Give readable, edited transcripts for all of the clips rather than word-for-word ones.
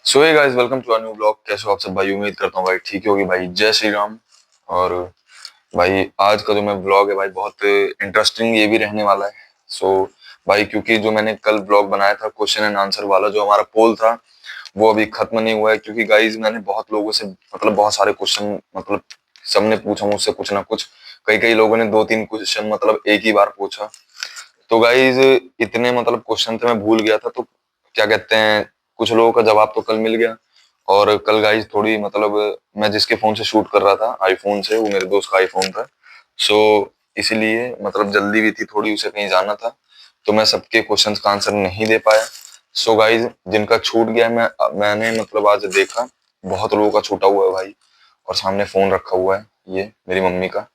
So hey guys, welcome to a new blog. कैसे हो आप सब भाई? उम्मीद करता हूँ भाई ठीक ही होगी भाई। जय श्री राम। और भाई आज का जो मैं ब्लॉग है भाई बहुत इंटरेस्टिंग ये भी रहने वाला है। भाई क्योंकि जो मैंने कल ब्लॉग बनाया था क्वेश्चन एंड आंसर वाला, जो हमारा पोल था, वो अभी खत्म नहीं हुआ है। क्योंकि गाइज मैंने बहुत लोगों से बहुत सारे क्वेश्चन सबने पूछा मुझसे कुछ ना कुछ। कई कई लोगों ने दो तीन क्वेश्चन एक ही बार पूछा। तो गाइज इतने क्वेश्चन थे, मैं भूल गया था। तो क्या कहते हैं, कुछ लोगों का जवाब तो कल मिल गया। और कल गाइज थोड़ी मैं जिसके फोन से शूट कर रहा था, आईफोन से, वो मेरे दोस्त का आईफोन था। सो इसीलिए जल्दी भी थी थोड़ी, उसे कहीं जाना था, तो मैं सबके क्वेश्चंस का आंसर नहीं दे पाया। गाइज जिनका छूट गया, मैंने आज देखा, बहुत लोगों का छूटा हुआ है भाई। और सामने फोन रखा हुआ है, ये मेरी मम्मी का।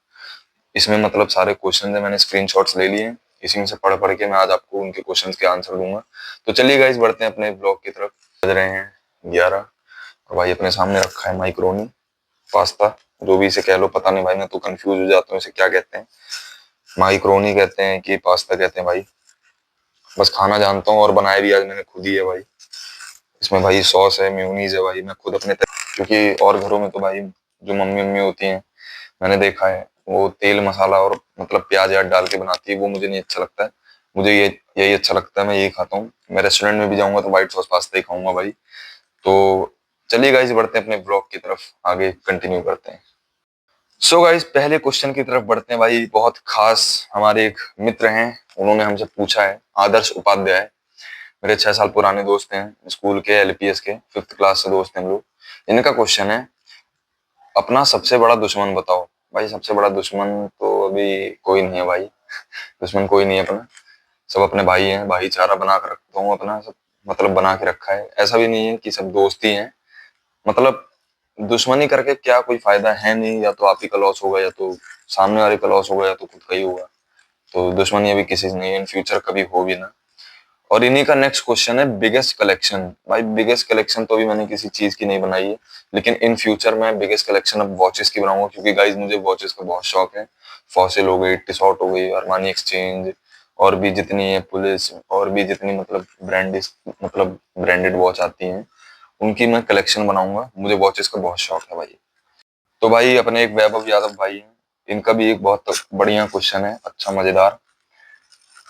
इसमें सारे क्वेश्चन है, मैंने स्क्रीनशॉट्स ले लिए हैं। इसी में से पढ़ पढ़ के मैं आज आपको उनके क्वेश्चंस के आंसर दूंगा। तो चलिए गाइस, बढ़ते हैं अपने ब्लॉग की तरफ। बज रहे हैं 11। और भाई अपने सामने रखा है माइक्रोनी पास्ता, जो भी इसे कह लो, पता नहीं भाई, मैं तो कंफ्यूज हो जाता हूँ इसे क्या कहते हैं। माइक्रोनी कहते हैं कि पास्ता कहते हैं भाई, बस खाना जानता हूँ। और बनाया भी आज मैंने खुद ही है भाई। इसमें भाई सॉस है, म्यूनीज है भाई, मैं खुद अपने क्योंकि और घरों में तो भाई जो मम्मी मम्मी होती हैं, मैंने देखा है, वो तेल मसाला और प्याज याद डाल के बनाती है, वो मुझे नहीं अच्छा लगता है। मुझे ये यही अच्छा लगता है, मैं यही खाता हूँ। मैं रेस्टोरेंट में भी जाऊंगा तो व्हाइट सॉस पास्ता ही खाऊंगा भाई। तो चलिए गाइस, बढ़ते हैं अपने ब्लॉग की तरफ, आगे कंटिन्यू करते हैं। गाइस, पहले क्वेश्चन की तरफ बढ़ते हैं भाई। बहुत खास हमारे एक मित्र हैं, उन्होंने हमसे पूछा है, आदर्श उपाध्याय, मेरे 6 साल पुराने दोस्त हैं, स्कूल के, एलपीएस के, 5th क्लास से दोस्त हैं हम लोग। इनका क्वेश्चन है, अपना सबसे बड़ा दुश्मन बताओ। भाई सबसे बड़ा दुश्मन तो अभी कोई नहीं है भाई। दुश्मन कोई नहीं है अपना, सब अपने भाई हैं। भाईचारा बना कर रखता हूँ अपना, सब बना के रखा है। ऐसा भी नहीं है कि सब दोस्त ही हैं। मतलब दुश्मनी करके क्या कोई फायदा है नहीं, या तो आप ही का लॉस होगा, या तो सामने वाले का लॉस होगा, या तो खुद का ही होगा। तो दुश्मनी अभी किसी से नहीं है, इन फ्यूचर कभी हो भी ना। और इन्हीं का नेक्स्ट क्वेश्चन है, बिगेस्ट कलेक्शन। भाई बिगेस्ट कलेक्शन तो अभी मैंने किसी चीज की नहीं बनाई है, लेकिन इन फ्यूचर मैं बिगेस्ट कलेक्शन अब वॉचेस की बनाऊंगा। क्योंकि गाइज मुझे वॉचेस का बहुत शौक है। फॉसिल हो गई, टिसॉट हो गई, अरमानी एक्सचेंज, और भी जितनी है पुलिस, और भी जितनी ब्रांडेड ब्रांडेड वॉच आती हैं, उनकी मैं कलेक्शन बनाऊंगा। मुझे वॉचेस का बहुत शौक है भाई। तो भाई अपने एक वैभव यादव भाई हैं, इनका भी एक बहुत बढ़िया क्वेश्चन है, अच्छा मजेदार।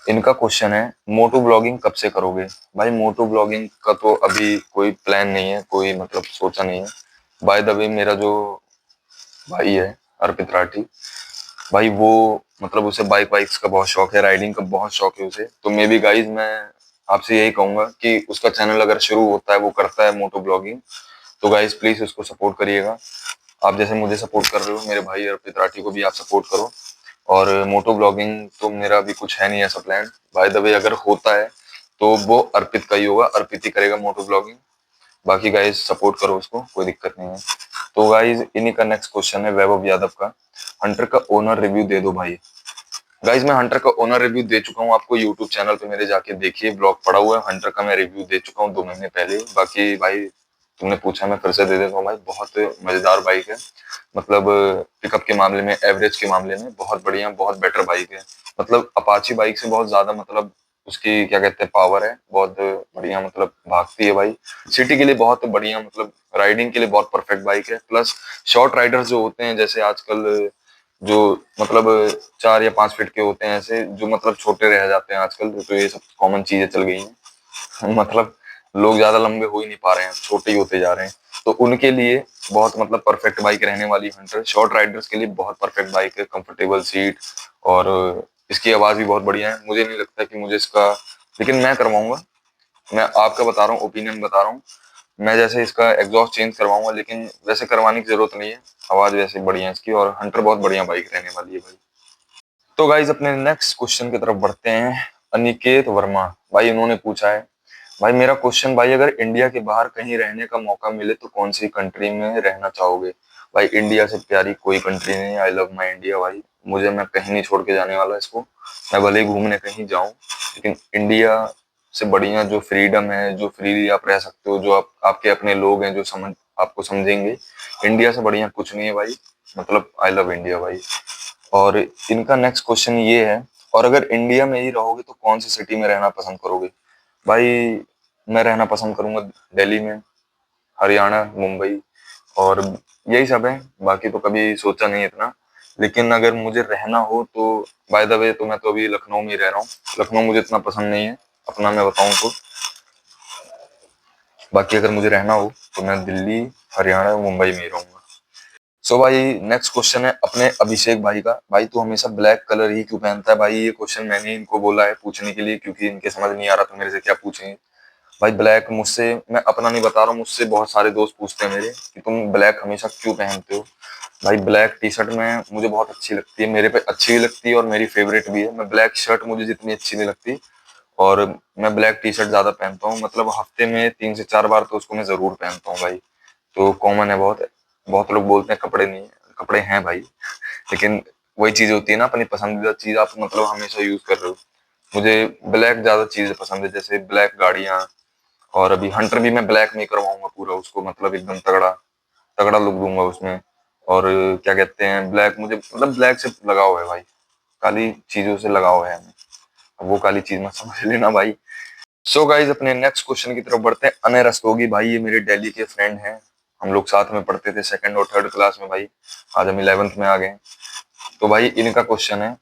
इनका क्वेश्चन है, मोटो ब्लॉगिंग कब से करोगे? भाई मोटो ब्लॉगिंग का तो अभी कोई प्लान नहीं है, कोई सोचा नहीं है। बाय द वे, मेरा जो भाई है अर्पित राठी भाई, वो उसे बाइक वाइक्स का बहुत शौक है, राइडिंग का बहुत शौक है उसे। तो मे बी गाइज मैं आपसे यही कहूंगा कि उसका चैनल अगर शुरू होता है, वो करता है मोटो ब्लॉगिंग, तो गाइज प्लीज उसको सपोर्ट करिएगा। आप जैसे मुझे सपोर्ट कर रहे हो, मेरे भाई अर्पित राठी को भी आप सपोर्ट करो। और मोटो ब्लॉगिंग तो मेरा अभी कुछ है नहीं ऐसा प्लान। बाय द वे, अगर होता है तो वो अर्पित का ही होगा, अर्पित ही करेगा मोटो ब्लॉगिंग। बाकी गाइज सपोर्ट करो उसको, कोई दिक्कत नहीं है। तो गाइज इन्हीं का नेक्स्ट क्वेश्चन है वैभव यादव का, हंटर का ओनर रिव्यू दे दो भाई। गाइज मैं हंटर का ओनर रिव्यू दे चुका हूँ आपको, यूट्यूब चैनल पे मेरे जाके देखिए, ब्लॉग पड़ा हुआ है। हंटर का मैं रिव्यू दे चुका हूँ 2 महीने पहले। बाकी भाई तुमने पूछा, मैं फिर से दे देता हूँ भाई। बहुत मजेदार बाइक है, मतलब पिकअप के मामले में, एवरेज के मामले में बहुत बढ़िया, बहुत बेटर बाइक है। अपाची बाइक से बहुत ज्यादा उसकी क्या कहते हैं, पावर है बहुत बढ़िया, भागती है भाई। सिटी के लिए बहुत बढ़िया, राइडिंग के लिए बहुत परफेक्ट बाइक है। प्लस शॉर्ट राइडर्स जो होते हैं, जैसे आजकल जो 4 या 5 फीट के होते हैं, ऐसे जो छोटे रह जाते हैं आजकल, तो ये सब कॉमन चीजें चल गई हैं। लोग ज्यादा लंबे हो ही नहीं पा रहे हैं, छोटे ही होते जा रहे हैं। तो उनके लिए बहुत परफेक्ट बाइक रहने वाली हंटर। शॉर्ट राइडर्स के लिए बहुत परफेक्ट बाइक है, कंफर्टेबल सीट, और इसकी आवाज भी बहुत बढ़िया है। मुझे नहीं लगता कि मुझे इसका, लेकिन मैं करवाऊंगा। मैं आपका बता रहा हूँ, ओपिनियन बता रहा हूँ। मैं जैसे इसका एग्जॉस्ट चेंज करवाऊंगा, लेकिन वैसे करवाने की जरूरत नहीं है, आवाज वैसे बढ़िया है इसकी। और हंटर बहुत बढ़िया बाइक रहने वाली है भाई। तो गाइज अपने नेक्स्ट क्वेश्चन की तरफ बढ़ते हैं। अनिकेत वर्मा भाई, इन्होंने पूछा है, भाई मेरा क्वेश्चन भाई, अगर इंडिया के बाहर कहीं रहने का मौका मिले तो कौन सी कंट्री में रहना चाहोगे? भाई इंडिया से प्यारी कोई कंट्री नहीं, आई लव माई इंडिया भाई। मुझे, मैं कहीं नहीं छोड़ के जाने वाला इसको। मैं भले ही घूमने कहीं जाऊं, लेकिन इंडिया से बढ़िया जो फ्रीडम है, जो फ्रीली आप रह सकते हो, जो आपके अपने लोग हैं जो आपको समझेंगे, इंडिया से बढ़िया कुछ नहीं है भाई। आई लव इंडिया भाई। और इनका नेक्स्ट क्वेश्चन ये है, और अगर इंडिया में ही रहोगे तो कौन सी सिटी में रहना पसंद करोगे? भाई मैं रहना पसंद करूंगा दिल्ली में। हरियाणा, मुंबई और यही सब है। बाकी तो कभी सोचा नहीं इतना। लेकिन अगर मुझे रहना हो तो बाय द वे तो मैं तो अभी लखनऊ में ही रह रहा हूँ। लखनऊ मुझे इतना पसंद नहीं है अपना, मैं बताऊं तो। बाकी अगर मुझे रहना हो तो मैं दिल्ली, हरियाणा, मुंबई में ही रहूंगा। सो भाई नेक्स्ट क्वेश्चन है अपने अभिषेक भाई का। भाई तू हमेशा ब्लैक कलर ही क्यों पहनता है? भाई ये क्वेश्चन मैंने इनको बोला है पूछने के लिए, क्योंकि इनके समझ नहीं आ रहा था मेरे से क्या पूछेंगे। भाई ब्लैक मुझसे, मैं अपना नहीं बता रहा हूँ, मुझसे बहुत सारे दोस्त पूछते हैं मेरे कि तुम ब्लैक हमेशा क्यों पहनते हो। भाई ब्लैक टी शर्ट में मुझे बहुत अच्छी लगती है, मेरे पे अच्छी भी लगती है और मेरी फेवरेट भी है। मैं ब्लैक शर्ट मुझे जितनी अच्छी नहीं लगती, और मैं ब्लैक टी शर्ट ज्यादा पहनता हूँ। मतलब हफ्ते में 3 से 4 बार तो उसको मैं जरूर पहनता हूँ भाई। तो कॉमन है बहुत। बहुत लोग बोलते हैं कपड़े नहीं है, कपड़े हैं भाई, लेकिन वही चीज होती है ना, अपनी पसंदीदा चीज आप मतलब हमेशा यूज कर रहे हो। मुझे ब्लैक ज्यादा चीजें पसंद है, जैसे ब्लैक गाड़ियां। और अभी हंटर भी मैं ब्लैक में ही करवाऊंगा पूरा उसको, मतलब एकदम तगड़ा तगड़ा लुक दूंगा उसमें। और क्या कहते हैं, ब्लैक मुझे मतलब ब्लैक से लगाव है भाई, काली चीजों से लगाव है हमें। अब वो काली चीज मत समझ लेना भाई। सो गाइज अपने नेक्स्ट क्वेश्चन की तरफ बढ़ते हैं। अनय रस्तोगी भाई, ये मेरे दिल्ली के फ्रेंड हैं। हम लोग साथ में पढ़ते थे 2nd और 3rd क्लास में भाई। आज हम 11th में आ गए। तो भाई इनका क्वेश्चन है,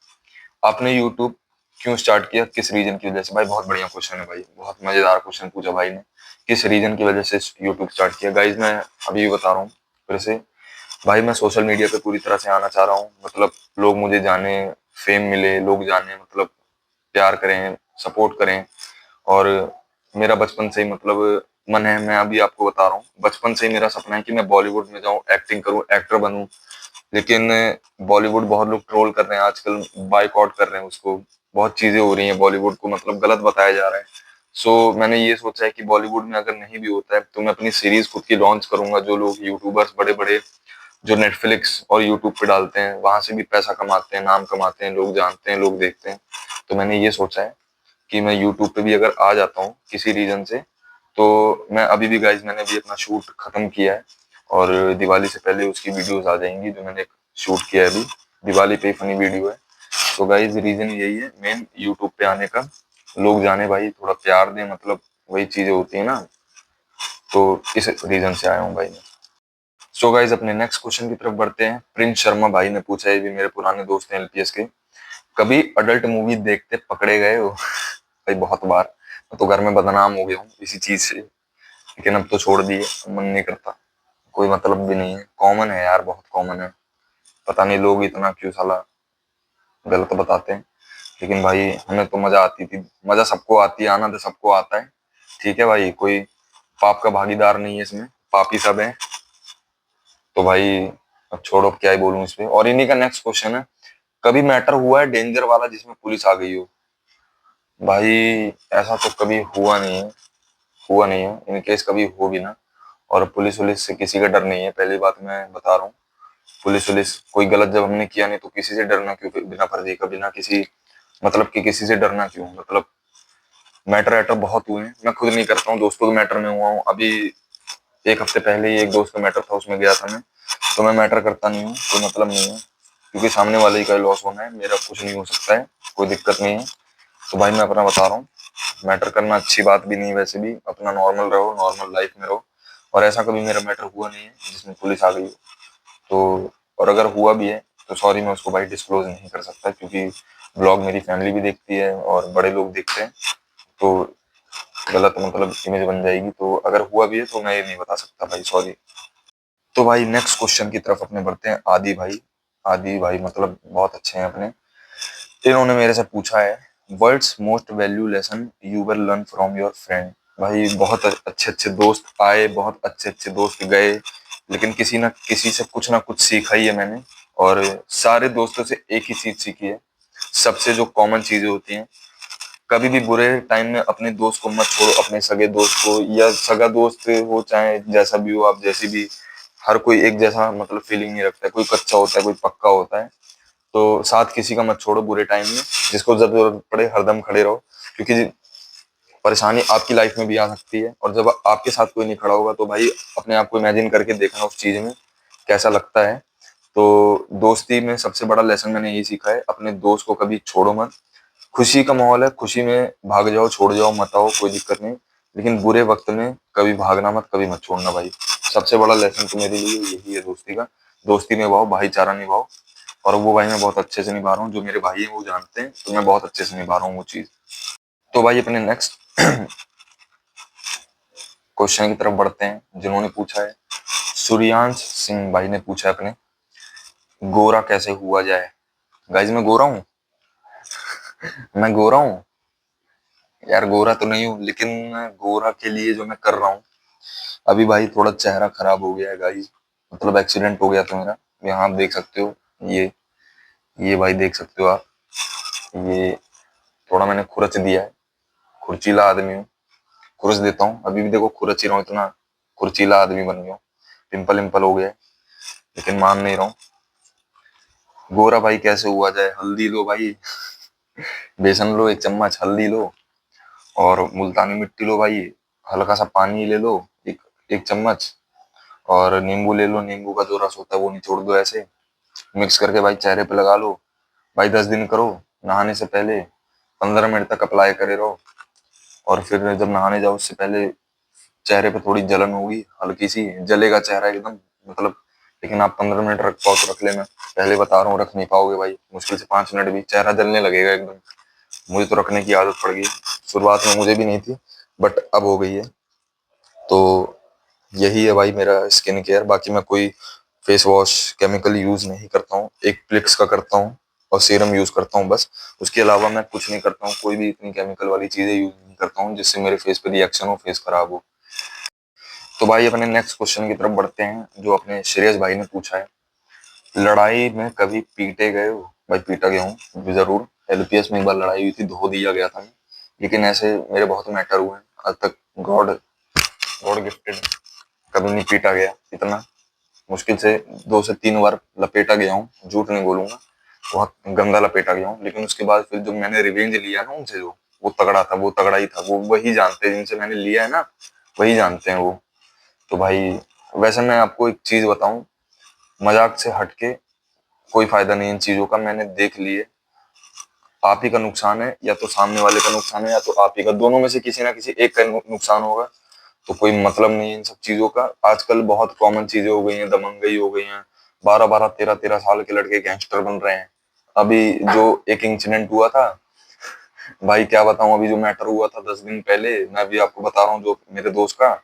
आपने यूट्यूब क्यों स्टार्ट किया, किस रीजन की वजह से? भाई बहुत बढ़िया क्वेश्चन है भाई, बहुत मजेदार क्वेश्चन पूछा भाई ने। किस रीजन की वजह से यूट्यूब स्टार्ट किया? गाइज मैं अभी भी बता रहा हूँ फिर से। भाई मैं सोशल मीडिया पे पूरी तरह से आना चाह रहा हूँ, मतलब लोग मुझे जाने, फेम मिले, लोग जाने, मतलब प्यार करें, सपोर्ट करें। और मेरा बचपन से ही मतलब मन है, मैं अभी आपको बता रहा हूँ, बचपन से ही मेरा सपना है कि मैं बॉलीवुड में जाऊँ, एक्टिंग करूँ, एक्टर बनूं। लेकिन बॉलीवुड बहुत लोग ट्रोल कर रहे हैं आजकल, बायकॉट कर रहे हैं उसको। बहुत चीजें हो रही हैं बॉलीवुड को, मतलब गलत बताया जा रहा है। सो मैंने ये सोचा है कि बॉलीवुड में अगर नहीं भी होता है तो मैं अपनी सीरीज खुद की लॉन्च करूंगा। जो लोग यूट्यूबर्स बड़े बड़े जो नेटफ्लिक्स और यूट्यूब पे डालते हैं, वहां से भी पैसा कमाते हैं, नाम कमाते हैं, लोग जानते हैं, लोग देखते हैं। तो मैंने ये सोचा है कि मैं यूट्यूब पे भी अगर आ जाता हूँ किसी रीजन से, तो मैं अभी भी गाइज मैंने भी अपना शूट खत्म किया है, और दिवाली से पहले उसकी वीडियोस आ जाएंगी जो मैंने शूट किया है अभी। दिवाली पे फनी वीडियो है। तो गाइज रीजन यही है मेन यूट्यूब पे आने का, लोग जाने भाई, थोड़ा प्यार दें, मतलब वही चीजें होती है ना। तो इस रीजन से आया हूँ भाई मैं। सो गाइज अपने नेक्स्ट क्वेश्चन की तरफ बढ़ते हैं। प्रिंस शर्मा भाई ने पूछा है, ये भी मेरे पुराने दोस्त हैं एलपीएस के, कभी अडल्ट मूवी देखते पकड़े गए हो? भाई बहुत बार। मैं तो घर में बदनाम हो गया हूँ इसी चीज से, लेकिन अब तो छोड़ दिए, मन नहीं करता। कोई मतलब भी नहीं है, कॉमन है यार, बहुत कॉमन है। पता नहीं लोग इतना क्यों साला गलत बताते हैं। लेकिन भाई हमें तो मजा आती थी, मजा सबको आती है, आनंद सबको आता है। ठीक है भाई, कोई पाप का भागीदार नहीं है इसमें, पापी सब है। तो भाई अब छोड़ो, क्या ही बोलूं इस पे। और इन्हीं का नेक्स्ट क्वेश्चन है, कभी मैटर हुआ है डेंजर वाला जिसमें पुलिस आ गई हो? भाई ऐसा तो कभी हुआ नहीं है, हुआ नहीं है। इन केस कभी हो भी ना, और पुलिस वुलिस से किसी का डर नहीं है, पहली बात मैं बता रहा हूँ। पुलिस वुलिस कोई गलत जब हमने किया नहीं तो किसी से डरना क्यों, बिना फर्जी का, बिना किसी मतलब कि किसी से डरना क्यों? मतलब मैटर वैटर बहुत हुए हैं, मैं खुद नहीं करता हूँ, दोस्तों के मैटर में हुआ हूँ। अभी 1 हफ्ते पहले ही एक दोस्त का मैटर था, उसमें गया था मैं। तो मैं मैटर करता नहीं हूँ, कोई मतलब नहीं है, क्योंकि सामने वाले ही का लॉस होना है, मेरा कुछ नहीं हो सकता है, कोई दिक्कत नहीं है। तो भाई मैं अपना बता रहा हूँ, मैटर करना अच्छी बात भी नहीं है वैसे भी, अपना नॉर्मल रहो, नॉर्मल लाइफ में रहो। और ऐसा कभी मेरा मैटर हुआ नहीं है जिसमें पुलिस आ गई हो। तो और अगर हुआ भी है तो सॉरी, मैं उसको भाई डिस्क्लोज नहीं कर सकता, क्योंकि ब्लॉग मेरी फैमिली भी देखती है और बड़े लोग देखते हैं, तो गलत मतलब इमेज बन जाएगी। तो अगर हुआ भी है तो मैं ये नहीं बता सकता भाई, सॉरी। तो भाई नेक्स्ट क्वेश्चन की तरफ अपने बढ़ते हैं। आदि भाई, आदि भाई मतलब बहुत अच्छे हैं अपने। इन्होंने मेरे से पूछा है, words most value lesson you will learn from your friend. भाई बहुत अच्छे अच्छे दोस्त आए, बहुत अच्छे अच्छे दोस्त गए, लेकिन किसी ना किसी से कुछ ना कुछ सीखा ही है मैंने। और सारे दोस्तों से एक ही चीज सीखी है, सबसे जो कॉमन चीजें होती हैं, कभी भी बुरे टाइम में अपने दोस्त को मत छोड़ो, अपने सगे दोस्त को, या सगा दोस्त हो चाहे जैसा भी हो, आप जैसी भी, हर कोई एक जैसा मतलब फीलिंग नहीं रखता है, कोई कच्चा होता है, कोई पक्का होता है। तो साथ किसी का मत छोड़ो बुरे टाइम में, जिसको जरूरत पड़े हरदम खड़े रहो, क्योंकि परेशानी आपकी लाइफ में भी आ सकती है। और जब आपके साथ कोई नहीं खड़ा होगा तो भाई अपने आप को इमेजिन करके देखना उस चीज में कैसा लगता है। तो दोस्ती में सबसे बड़ा लेसन मैंने यही सीखा है, अपने दोस्त को कभी छोड़ो मत। खुशी का माहौल है, खुशी में भाग जाओ, छोड़ जाओ, मत आओ, कोई दिक्कत नहीं। लेकिन बुरे वक्त में कभी भागना मत, कभी मत छोड़ना भाई। सबसे बड़ा लेसन तो मेरे लिए यही है दोस्ती का। दोस्ती निभाओ, भाईचारा निभाओ। और वो भाई मैं बहुत अच्छे से निभा रहा हूँ, जो मेरे भाई हैं वो जानते हैं, तो मैं बहुत अच्छे से निभा रहा हूँ वो चीज। तो भाई अपने नेक्स्ट क्वेश्चन की तरफ बढ़ते हैं, जिन्होंने पूछा है सूर्यांश सिंह भाई ने पूछा है अपने, गोरा कैसे हुआ जाए। गाइज मैं गोरा हूँ, मैं गोरा हूँ यार, गोरा तो नहीं हूँ, लेकिन गोरा के लिए जो मैं कर रहा हूँ अभी भाई, थोड़ा चेहरा खराब हो गया है गाइज। मतलब एक्सीडेंट हो गया था मेरा, यहाँ आप देख सकते हो। ये ये भाई देख सकते हो आप, ये थोड़ा मैंने खुरच दिया है। खुर्चीला आदमी हूँ, खुरच देता हूँ। अभी भी देखो खुरच ही रहा हूँ, इतना खुर्चीला आदमी बन गया हूँ। पिंपल इम्पल हो गया है, लेकिन मान नहीं रहा हूँ। गोरा भाई कैसे हुआ जाए, हल्दी लो भाई, बेसन लो 1 चम्मच, हल्दी लो और मुल्तानी मिट्टी लो भाई, हल्का सा पानी ले लो, एक 1 चम्मच, और नींबू ले लो। नींबू का जो रस होता है वो निचोड़ दो, ऐसे मिक्स करके भाई चेहरे पे लगा लो भाई। 10 दिन करो, नहाने से पहले 15 मिनट तक अप्लाई करे रहो। और फिर जब नहाने जाओ उससे पहले चेहरे पे थोड़ी जलन होगी, हल्की सी जलेगा चेहरा एकदम, मतलब। लेकिन आप 15 मिनट रख पाओ तो रख लेना, पहले बता रहा हूँ रख नहीं पाओगे भाई, मुश्किल से 5 मिनट भी चेहरा जलने लगेगा एकदम। मुझे तो रखने की आदत पड़ गई, शुरुआत में मुझे भी नहीं थी, बट अब हो गई है। तो यही है भाई मेरा स्किन केयर। बाकी मैं कोई फेस वॉश केमिकल यूज नहीं करता हूँ, एक प्लिक्स का करता हूँ और सीरम यूज करता हूँ बस। उसके अलावा मैं कुछ नहीं करता हूँ, कोई भी इतनी केमिकल वाली चीजें यूज नहीं करता हूँ जिससे मेरे फेस पे रिएक्शन हो, फेस खराब हो। तो भाई अपने नेक्स्ट क्वेश्चन की तरफ बढ़ते हैं, जो अपने श्रेयस भाई ने पूछा है, लड़ाई में कभी पीटे गए हो। भाई पीटा गया हूँ जरूर, एलपीएस में एक बार लड़ाई हुई थी, धो दिया गया था। लेकिन ऐसे मेरे बहुत मैटर हुए हैं आज तक, गॉड गॉड गिफ्टेड, कभी नहीं पीटा गया इतना। मुश्किल से 2 से 3 बार लपेटा गया हूँ, झूठ नहीं बोलूंगा, बहुत गंदा लपेटा गया हूँ। लेकिन उसके बाद फिर जो मैंने रिवेंज लिया ना उनसे, जो वो तगड़ा था, वो तगड़ा ही था। वो वही जानते हैं जिनसे मैंने लिया है ना, वही जानते हैं वो। तो भाई वैसे मैं आपको एक चीज बताऊं, मजाक से हटके कोई फायदा नहीं इन चीजों का, मैंने देख लिए। आप ही का नुकसान है, या तो सामने वाले का नुकसान है, या तो आप ही का, दोनों में से किसी ना किसी एक का नुकसान होगा। तो कोई मतलब नहीं है इन सब चीजों का। आजकल बहुत कॉमन चीजें हो गई हैं, दबंगई हो गई हैं, 12-12 13-13 साल के लड़के गैंगस्टर बन रहे हैं। अभी जो एक इंसिडेंट हुआ था भाई, क्या बताऊं, अभी जो मैटर हुआ था 10 दिन पहले, मैं भी आपको बता रहा हूँ, जो मेरे दोस्त का,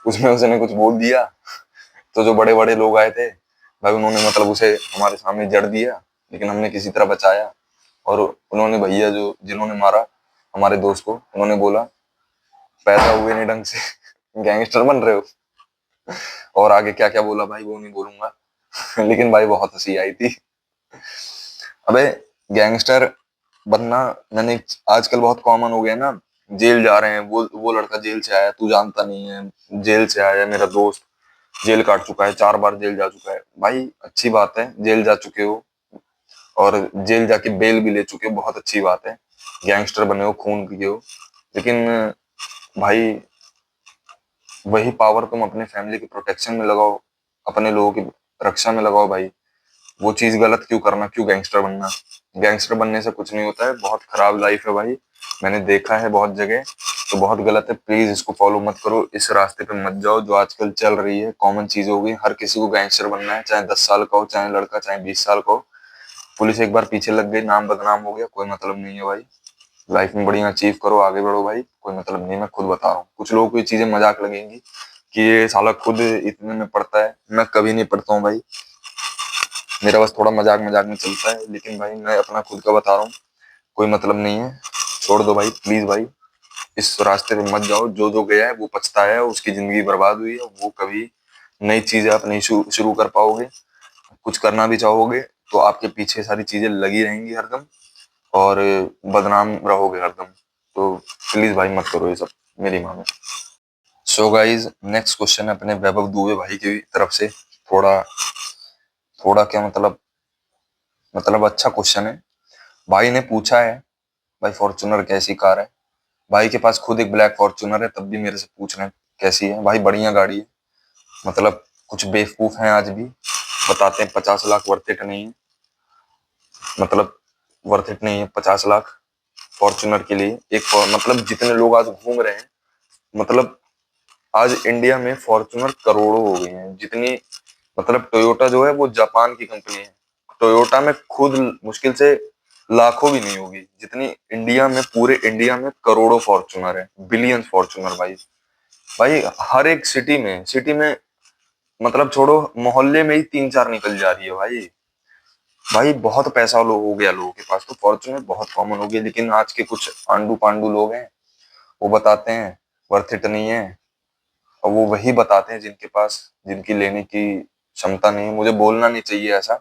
उसमें उसने कुछ बोल दिया, तो जो बड़े बड़े लोग आए थे भाई, उन्होंने मतलब उसे हमारे सामने जड़ दिया। लेकिन हमने किसी तरह बचाया। और उन्होंने भैया जो जिन्होंने मारा हमारे दोस्त को, उन्होंने बोला पैदा हुए नहीं ढंग से गैंगस्टर बन रहे हो। और आगे क्या क्या बोला भाई वो नहीं बोलूंगा लेकिन भाई बहुत हंसी आई थी। अबे गैंगस्टर बनना, मैंने आजकल बहुत कॉमन हो गया ना, जेल जा रहे हैं, वो लड़का जेल से आया, तू जानता नहीं है, जेल से आया मेरा दोस्त, जेल काट चुका है, 4 बार जेल जा चुका है भाई। अच्छी बात है जेल जा चुके हो, और जेल जाके बेल भी ले चुके हो, बहुत अच्छी बात है। गैंगस्टर बने हो, खून पिए हो, लेकिन भाई वही पावर तुम अपने फैमिली के प्रोटेक्शन में लगाओ, अपने लोगों की रक्षा में लगाओ भाई। वो चीज गलत क्यों करना, क्यों गैंगस्टर बनना। गैंगस्टर बनने से कुछ नहीं होता है, बहुत खराब लाइफ है भाई, मैंने देखा है बहुत जगह। तो बहुत गलत है, प्लीज इसको फॉलो मत करो, इस रास्ते पे मत जाओ जो आजकल चल रही है, कॉमन चीज हो गई। हर किसी को गैंगस्टर बनना है, चाहे 10 साल का हो, चाहे लड़का, चाहे 20 साल का हो। पुलिस एक बार पीछे लग गई, नाम बदनाम हो गया, कोई मतलब नहीं है भाई। लाइफ में बढ़िया अचीव करो, आगे बढ़ो भाई, कोई मतलब नहीं। मैं खुद बता रहा हूँ, कुछ लोगों को ये चीजें मजाक लगेंगी कि ये साला खुद इतने में पढ़ता है, मैं कभी नहीं पढ़ता हूँ भाई, मेरा बस थोड़ा मजाक मजाक में चलता है। लेकिन भाई मैं अपना खुद का बता रहा हूँ, कोई मतलब नहीं है, छोड़ दो भाई प्लीज भाई, इस रास्ते पे मत जाओ। जो जो गया है वो पछताया है, उसकी जिंदगी बर्बाद हुई है, वो कभी नई चीजें आप नहीं शुरू कर पाओगे। कुछ करना भी चाहोगे तो आपके पीछे सारी चीजें लगी रहेंगी हरदम, और बदनाम रहोगे हरदम। तो प्लीज भाई मत करो ये सब, मेरी मानो। सो गाइज नेक्स्ट क्वेश्चन है अपने वैभव दुबे भाई की तरफ से, थोड़ा थोड़ा क्या मतलब अच्छा क्वेश्चन है। भाई ने पूछा है, भाई फॉर्च्यूनर कैसी कार है। भाई के पास खुद एक ब्लैक फॉर्च्यूनर है, तब भी मेरे से पूछ रहे हैं कैसी है। भाई बढ़िया गाड़ी है, मतलब कुछ बेवकूफ हैं आज भी, बताते हैं 50 लाख वर्थ इट नहीं है, मतलब वर्थ इट नहीं है 50 लाख फॉर्च्यूनर के लिए। एक मतलब जितने लोग आज घूम रहे हैं मतलब आज इंडिया में फॉर्च्यूनर करोड़ों हो गई हैं जितनी, मतलब टोयोटा जो है वो जापान की कंपनी है। टोयोटा में खुद मुश्किल से लाखों भी नहीं होगी जितनी इंडिया में, पूरे इंडिया में करोड़ों फॉर्च्यूनर है, बिलियंस फॉर्च्यूनर भाई। भाई हर एक सिटी में मतलब छोड़ो, मोहल्ले में ही तीन चार निकल जा रही है भाई। भाई बहुत पैसा हो गया लोगों के पास, तो फॉर्च्यूनर बहुत कॉमन हो गई। लेकिन आज के कुछ आंडू पांडू लोग हैं, वो बताते हैं वर्थ इट नहीं है, और वो वही बताते हैं जिनके पास, जिनकी लेने की क्षमता नहीं है। मुझे बोलना नहीं चाहिए ऐसा,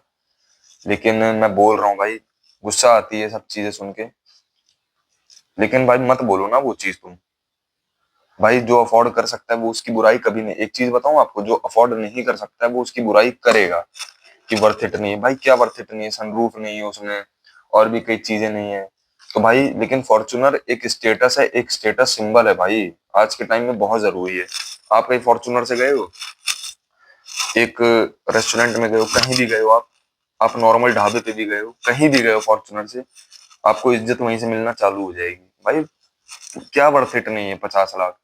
लेकिन मैं बोल रहा हूँ भाई। गुस्सा आती है सब चीजें सुन के, लेकिन भाई मत बोलो ना वो चीज तुम। भाई जो अफोर्ड कर सकता है वो उसकी बुराई कभी नहीं, एक चीज बताऊं आपको, जो अफोर्ड नहीं कर सकता है वो उसकी बुराई करेगा कि वर्थ इट नहीं है। भाई क्या वर्थ इट नहीं है? सनरूफ नहीं है उसमें, और भी कई चीजें नहीं है। तो भाई लेकिन फॉर्च्यूनर एक स्टेटस है, एक स्टेटस सिंबल है भाई, आज के टाइम में बहुत जरूरी है। आप कहीं फॉर्च्यूनर से गए हो, एक रेस्टोरेंट में गए हो, कहीं भी गए हो आप नॉर्मल ढाबे पे भी गए हो, कहीं भी गए हो फॉर्च्यूनर से, आपको इज्जत वहीं से मिलना चालू हो जाएगी भाई। क्या वर्थ इट नहीं है 50 लाख?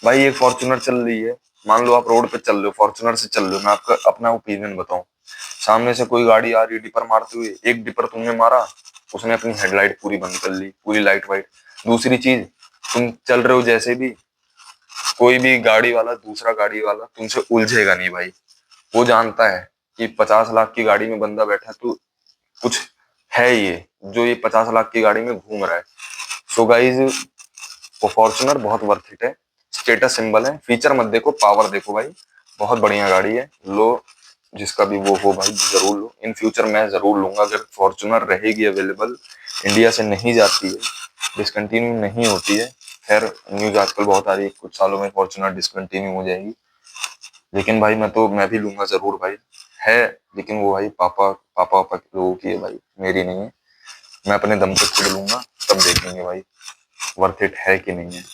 भाई एक फॉर्च्यूनर चल रही है, मान लो आप रोड पे चल रहे हो, फॉर्च्यूनर से चल रहे हो, मैं आपका अपना ओपिनियन बताऊं, सामने से कोई गाड़ी आ रही है डिपर मारते हुए, एक डिपर तुमने मारा, उसने अपनी हेडलाइट पूरी बंद कर ली, पूरी लाइट वाइट। दूसरी चीज, तुम चल रहे हो जैसे भी, कोई भी गाड़ी वाला, दूसरा गाड़ी वाला तुमसे उलझेगा नहीं भाई। वो जानता है कि 50 लाख की गाड़ी में बंदा बैठा है, तो कुछ है ये, जो ये 50 लाख की गाड़ी में घूम रहा है। सो गाइज, वो फॉर्च्यूनर बहुत वर्थ इट है, स्टेटस सिंबल है। फीचर मत देखो, पावर देखो भाई, बहुत बढ़िया गाड़ी है। लो, जिसका भी वो हो भाई जरूर लो। इन फ्यूचर मैं जरूर लूंगा अगर फॉर्च्यूनर रहेगी अवेलेबल, इंडिया से नहीं जाती है, डिसकंटिन्यू नहीं होती है। खैर न्यूज आजकल बहुत आ रही है, कुछ सालों में फॉर्च्यूनर डिसकंटिन्यू हो जाएगी, लेकिन भाई मैं भी लूंगा जरूर भाई। है, लेकिन वो भाई पापा पापा पापा के लोगों की है भाई, मेरी नहीं है। मैं अपने दम पे खुद लूंगा, तब देखेंगे भाई वर्थ इट है कि नहीं है।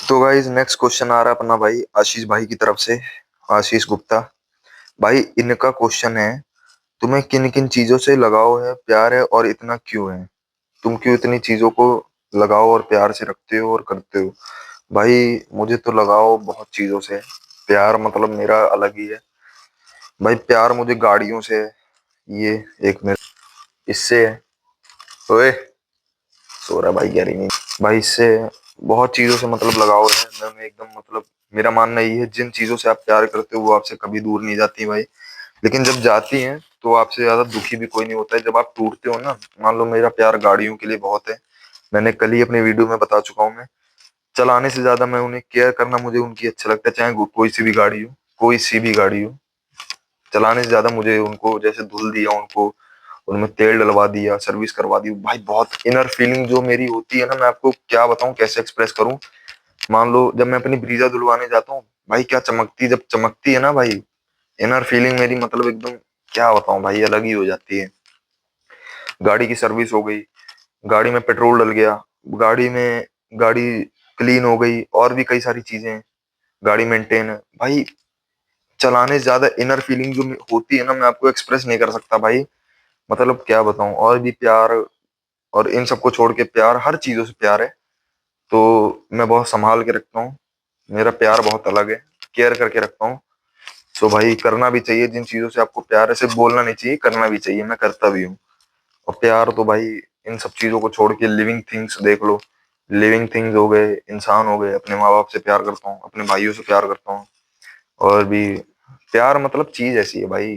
तो गाइज नेक्स्ट क्वेश्चन आ रहा है अपना भाई आशीष भाई की तरफ से, आशीष गुप्ता भाई। इनका क्वेश्चन है, तुम्हें किन किन चीजों से लगाव है, प्यार है, और इतना क्यों है? तुम क्यों इतनी चीजों को लगाव और प्यार से रखते हो और करते हो? भाई मुझे तो लगाव बहुत चीजों से है, प्यार मतलब मेरा अलग ही है भाई। प्यार मुझे गाड़ियों से है, ये एक मेरे इससे है। ओए, सो रहा भाई, गहरी नींद भाई। इससे बहुत चीजों से मतलब लगाव है, मैं एकदम मतलब, मेरा मानना ये है, जिन चीजों से आप प्यार करते हो वो आपसे कभी दूर नहीं जाती भाई। लेकिन जब जाती हैं तो आपसे ज्यादा दुखी भी कोई नहीं होता है जब आप टूटते हो ना। मान लो मेरा प्यार गाड़ियों के लिए बहुत है, मैंने कल ही अपनी वीडियो में बता चुका हूँ। मैं चलाने से ज्यादा मैं उन्हें केयर करना, मुझे उनकी अच्छा लगता है, चाहे कोई सी भी गाड़ी हो, कोई सी भी गाड़ी हो। चलाने से ज्यादा मुझे उनको, जैसे धुल दिया उनको, उनमें तेल डलवा दिया, सर्विस करवा दी भाई, बहुत इनर फीलिंग जो मेरी होती है ना, मैं आपको क्या बताऊं, कैसे एक्सप्रेस करूं। मान लो जब मैं अपनी ब्रीजा धुलवाने जाता हूँ भाई, क्या चमकती, जब चमकती है ना भाई, इनर फीलिंग मेरी मतलब एकदम, क्या बताऊं भाई, अलग ही हो जाती है। गाड़ी की सर्विस हो गई, गाड़ी में पेट्रोल डल गया, गाड़ी में, गाड़ी क्लीन हो गई, और भी कई सारी चीजें, गाड़ी मेंटेन है भाई। चलाने से ज्यादा इनर फीलिंग जो होती है ना, मैं आपको एक्सप्रेस नहीं कर सकता भाई। मतलब क्या बताऊं, और भी प्यार, और इन सबको छोड़ के प्यार, हर चीजों से प्यार है। तो मैं बहुत संभाल के रखता हूँ, मेरा प्यार बहुत अलग है, केयर करके रखता हूँ। सो भाई करना भी चाहिए, जिन चीजों से आपको प्यार है सिर्फ बोलना नहीं चाहिए, करना भी चाहिए, मैं करता भी हूँ। और प्यार तो भाई इन सब चीजों को छोड़ के लिविंग थिंग्स देख लो, लिविंग थिंग्स हो गए, इंसान हो गए, अपने माँ बाप से प्यार करता हूँ, अपने भाइयों से प्यार करता हूँ। और भी प्यार मतलब चीज ऐसी है भाई,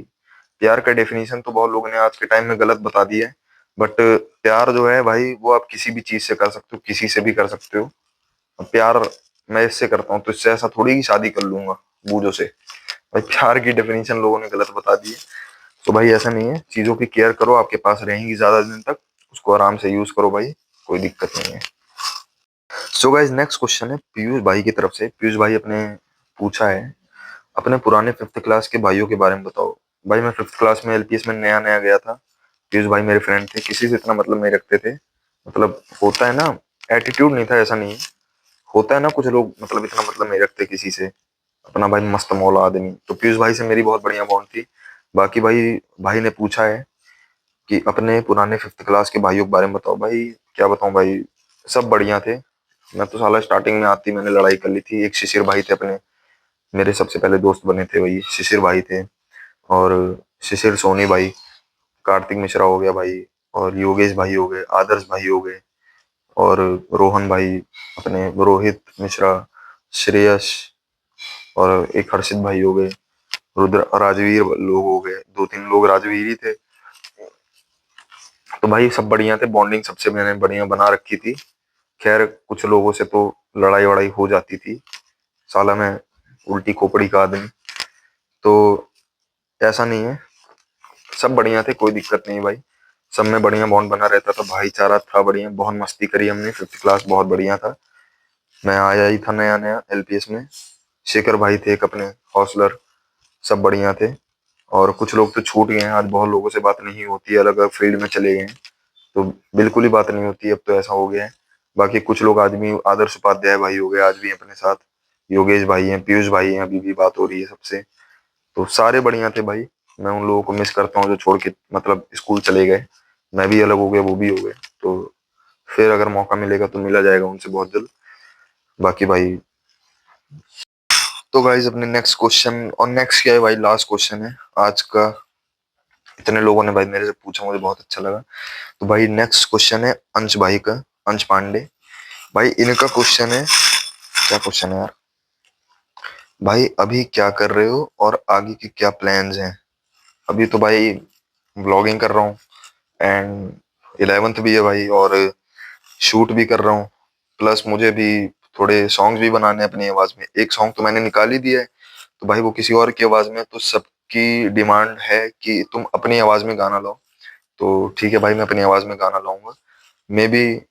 प्यार का डेफिनेशन तो बहुत लोगों ने आज के टाइम में गलत बता दिया है। बट प्यार जो है भाई, वो आप किसी भी चीज से कर सकते हो, किसी से भी कर सकते हो। अब प्यार मैं इससे करता हूँ, तो इससे ऐसा थोड़ी ही शादी कर लूंगा बूझों से। भाई प्यार की डेफिनेशन लोगों ने गलत बता दी है। तो भाई ऐसा नहीं है, चीजों की केयर करो, आपके पास रहेंगी ज्यादा दिन तक, उसको आराम से यूज करो भाई, कोई दिक्कत नहीं है। सो गाइस नेक्स्ट क्वेश्चन है पीयूष भाई की तरफ से। पीयूष भाई अपने पूछा है, अपने पुराने फिफ्थ क्लास के भाइयों के बारे में बताओ। भाई मैं फिफ्थ क्लास में एलपीएस में नया नया गया था, पीयूष भाई मेरे फ्रेंड थे, किसी से इतना मतलब नहीं रखते थे। मतलब होता है ना, एटीट्यूड नहीं था, ऐसा नहीं है, होता है ना कुछ लोग मतलब इतना मतलब नहीं रखते किसी से, अपना भाई मस्त मौला आदमी। तो पीयूष भाई से मेरी बहुत बढ़िया बॉन्ड थी। बाकी भाई, भाई ने पूछा है कि अपने पुराने फिफ्थ क्लास के भाइयों के बारे में बताओ। भाई क्या बताऊं भाई, सब बढ़िया थे, मैं तो साला स्टार्टिंग में आती मैंने लड़ाई कर ली थी। एक शिशिर भाई थे अपने, मेरे सबसे पहले दोस्त बने थे वही शिशिर भाई थे। और शिशिर सोनी भाई, कार्तिक मिश्रा हो गया भाई, और योगेश भाई हो गए, आदर्श भाई हो गए, और रोहन भाई, अपने रोहित मिश्रा, श्रेयस, और एक हर्षित भाई हो गए, रुद्र, राजवीर लोग हो गए, दो तीन लोग राजवीर ही थे। तो भाई सब बढ़िया थे, बॉन्डिंग सबसे मैंने बढ़िया बना रखी थी। खैर कुछ लोगों से तो लड़ाई वड़ाई हो जाती थी, साला मैं उल्टी खोपड़ी का आदमी। तो ऐसा नहीं है, सब बढ़िया थे, कोई दिक्कत नहीं भाई। सब में बढ़िया बॉन्ड बना रहता था, भाईचारा था बढ़िया, बहुत मस्ती करी हमने। 5th क्लास बहुत बढ़िया था। मैं आया ही था नया नया एलपीएस में। शेखर भाई थे एक अपने हौसलर, सब बढ़िया थे। और कुछ लोग तो छूट गए हैं, आज बहुत लोगों से बात नहीं होती, अलग अलग फील्ड में चले गए हैं, तो बिल्कुल ही बात नहीं होती, अब तो ऐसा हो गया है। बाकी कुछ लोग आदमी, आदर्श उपाध्याय भाई हो गए, आज भी अपने साथ। योगेश भाई हैं, पीयूष भाई हैं, अभी भी बात हो रही है सबसे। तो सारे बढ़िया थे भाई। मैं उन लोगों को मिस करता हूँ जो छोड़ के मतलब स्कूल चले गए। मैं भी अलग हो गया, वो भी हो गए। तो फिर अगर मौका मिलेगा तो मिला जाएगा उनसे बहुत जल्द। बाकी भाई, तो गाइज अपने नेक्स्ट क्वेश्चन, और नेक्स्ट क्या है भाई, लास्ट क्वेश्चन है आज का। इतने लोगों ने भाई मेरे से पूछा, मुझे बहुत अच्छा लगा। तो भाई नेक्स्ट क्वेश्चन है अंश भाई का, अंश पांडे भाई। इनका क्वेश्चन है, क्या क्वेश्चन है यार भाई, अभी क्या कर रहे हो और आगे के क्या प्लान्स हैं? अभी तो भाई व्लॉगिंग कर रहा हूँ, एंड 11th भी है भाई, और शूट भी कर रहा हूँ। प्लस मुझे भी थोड़े सॉन्ग्स भी बनाने हैं अपनी आवाज में। एक सॉन्ग तो मैंने निकाल ही दिया है, तो भाई वो किसी और की आवाज में। तो सबकी डिमांड है कि तुम अपनी आवाज में गाना लाओ, तो ठीक है भाई, मैं अपनी आवाज में गाना लाऊंगा। मे बी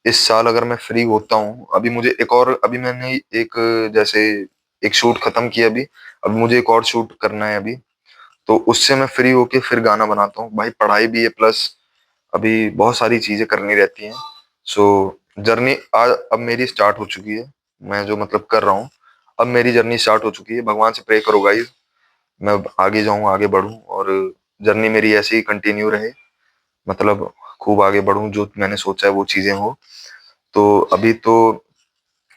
इस साल अगर मैं फ्री होता हूँ। अभी मुझे एक और, अभी मैंने एक, जैसे एक शूट खत्म किया अभी, अब मुझे एक और शूट करना है अभी, तो उससे मैं फ्री होके फिर गाना बनाता हूँ भाई। पढ़ाई भी है, प्लस अभी बहुत सारी चीजें करनी रहती हैं। सो जर्नी आज अब मेरी स्टार्ट हो चुकी है, मैं जो मतलब कर रहा हूँ, अब मेरी जर्नी स्टार्ट हो चुकी है। भगवान से प्रे करो गाइस, मैं अब आगे जाऊँ, आगे बढ़ूँ, और जर्नी मेरी ऐसे ही कंटिन्यू रहे, मतलब खूब आगे बढ़ूँ, जो मैंने सोचा है वो चीजें हो। तो अभी तो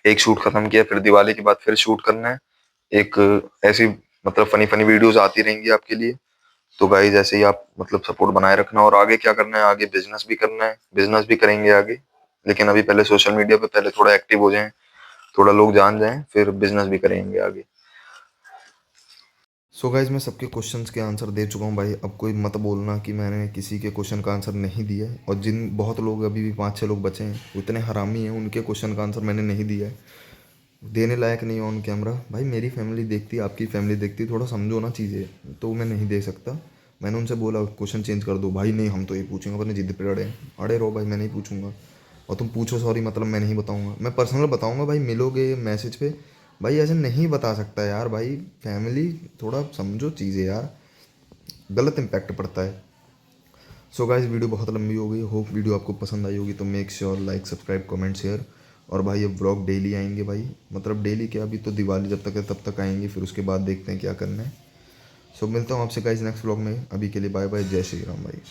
एक शूट खत्म किया, फिर दिवाली के बाद फिर शूट करना है एक, ऐसी मतलब फनी फनी वीडियोस आती रहेंगी आपके लिए। तो गाइस ऐसे ही आप मतलब सपोर्ट बनाए रखना। और आगे क्या करना है, आगे बिजनेस भी करना है, बिजनेस भी करेंगे आगे। लेकिन अभी पहले सोशल मीडिया पे पहले थोड़ा एक्टिव हो जाएं, थोड़ा लोग जान जाएं, फिर बिजनेस भी करेंगे आगे। सो गाइज मैं सबके क्वेश्चंस के आंसर दे चुका हूँ भाई। अब कोई मत बोलना कि मैंने किसी के क्वेश्चन का आंसर नहीं दिया है। और जिन बहुत लोग अभी भी 5-6 लोग बचे हैं, वो इतने हरामी हैं, उनके क्वेश्चन का आंसर मैंने नहीं दिया है। देने लायक नहीं ऑन कैमरा भाई। मेरी फैमिली देखती, आपकी फैमिली देखती, थोड़ा समझो ना चीज़ें। तो मैं नहीं दे सकता। मैंने उनसे बोला क्वेश्चन चेंज कर दो, भाई नहीं हम तो ये पूछेंगे, अपने जिद पे अड़े अड़े रहो भाई, मैं नहीं पूछूंगा। और तुम पूछो सॉरी, मतलब मैं नहीं बताऊंगा, मैं पर्सनल बताऊंगा भाई, मिलोगे मैसेज पे। भाई ऐसे नहीं बता सकता यार भाई। फैमिली, थोड़ा समझो चीज़ें यार, गलत इम्पैक्ट पड़ता है। सो गाइस वीडियो बहुत लंबी हो गई, होप वीडियो आपको पसंद आई होगी। तो make sure like subscribe comment share. और भाई अब व्लॉग डेली आएंगे भाई, मतलब डेली क्या, अभी तो दिवाली जब तक है तब तक आएंगे, फिर उसके बाद देखते हैं क्या करना है। सो मिलता हूँ आपसे गाइस नेक्स्ट व्लॉग में। अभी के लिए बाय बाय, जय श्री राम भाई।